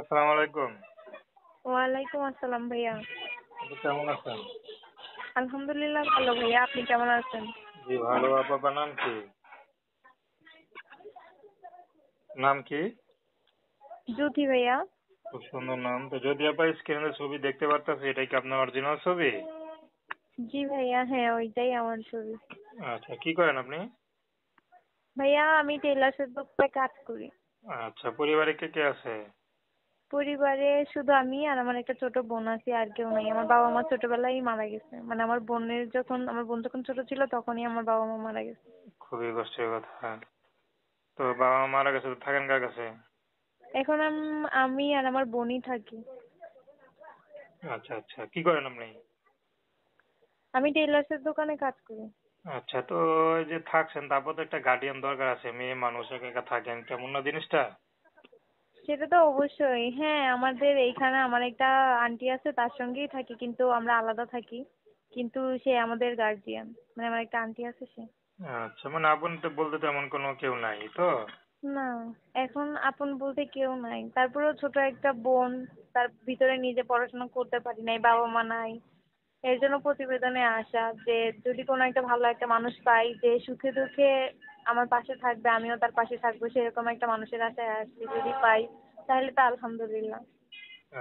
আসসালামু আলাইকুম। ওয়ালাইকুম আসসালাম ভাইয়া। আপনি কেমন আছেন? আলহামদুলিল্লাহ ভালো ভাইয়া, আপনি কেমন আছেন? জি ভালো। আপনার নাম কি? নাম কি? জ্যোতি ভাইয়া। খুব সুন্দর নাম। তো যদি আপা স্ক্রিনে ছবি দেখতে পারতেছি, এটা কি আপনার অরিজিনাল ছবি? জি ভাইয়া, হ্যাঁ ওইটাই আমার ছবি। আচ্ছা, কি করেন আপনি? ভাইয়া আমি টেলার্সের দোকানে কাজ করি। আচ্ছা, পরিবারে কে কে আছে? পরিবারে শুধু আমি আর আমার একটা ছোট বোন আছে, আর কেউ নেই। আমার বাবা মা ছোটবেলায় মারা গেছে, মানে আমার বোন যখন ছোট ছিল তখনই আমার বাবা মা মারা গেছে। খুবই কষ্টের কথা। তো বাবা মা মারা গেছে, তো থাকেন কার কাছে? এখন আমি আর আমার বোনই থাকি। আচ্ছা আচ্ছা, কি করেন আপনি? আমি টেলার্সের দোকানে কাজ করি। আচ্ছা, তো এই যে থাকছেন, তারপর তো একটা গার্ডিয়ান দরকার আছে। মেয়ে মানুষ একা একা থাকেন, কেমন না জিনিসটা? সেটা তো অবশ্যই, হ্যাঁ আমাদের এইখানে আমার একটা আন্টি আছে, তার সঙ্গেই থাকি, কিন্তু আমরা আলাদা থাকি। কিন্তু সে আমাদের গার্জিয়ান, মানে আমার একটা আন্টি আছে সে। আচ্ছা, মানে আপন তো বলতে তেমন কোনো কেউ নাই তো? না, এখন আপন বলতে কেউ নাই, তারপরেও ছোট একটা বোন, তার ভিতরে নিজে পড়াশোনা করতে পারি নাই, বাবা মা নাই। এর জন্য প্রতিবেদনে আসা যে যদি কোনো একটা ভালো একটা মানুষ পাই, যে সুখে দুঃখে আমার পাশে থাকবে, আমিও তার পাশে থাকবো, সেরকম একটা মানুষের আশায় আসছি। যদি পাই তাহলে তো আলহামদুলিল্লাহ।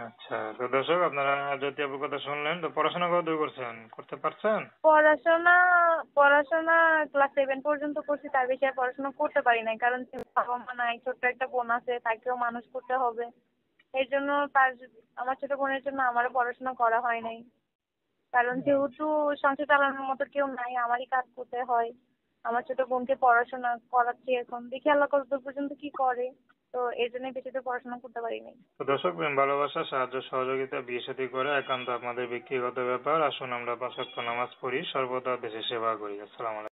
আচ্ছা, তো দর্শক আপনারা যদি আপুর কথা শুনলেন, তো পড়াশোনা কতদূর করছেন, করতে পারছেন? পড়াশোনা পড়াশোনা ক্লাস 7 পর্যন্ত করছি, তার বেশি আর পড়াশোনা করতে পারি নাই, কারণ বাবা মা নাই, ছোট্ট একটা বোন আছে, তাকেও মানুষ করতে হবে। এর জন্য আমার ছোট বোনের জন্য আমারও পড়াশোনা করা হয় নাই, কারণ যেহেতু সংসার চালানোর মতো কেউ নাই, আমারই কাজ করতে হয়। আমার ছোট বোনকে পড়াশোনা করাচ্ছি, এখন দেখি আল্লাহ কতদূর পর্যন্ত কি করে। তো এর জন্যই বেশি তো পড়াশোনা করতে পারি নাই। তো দর্শক, প্রেম ভালোবাসা সাহায্য সহযোগিতা বিয়ে শাদী করে একান্ত আপনাদের ব্যক্তিগত ব্যাপার। আসুন আমরা 5 ওয়াক্ত নামাজ পড়ি, সর্বদা দেশের সেবা করি। আসসালামু আলাইকুম।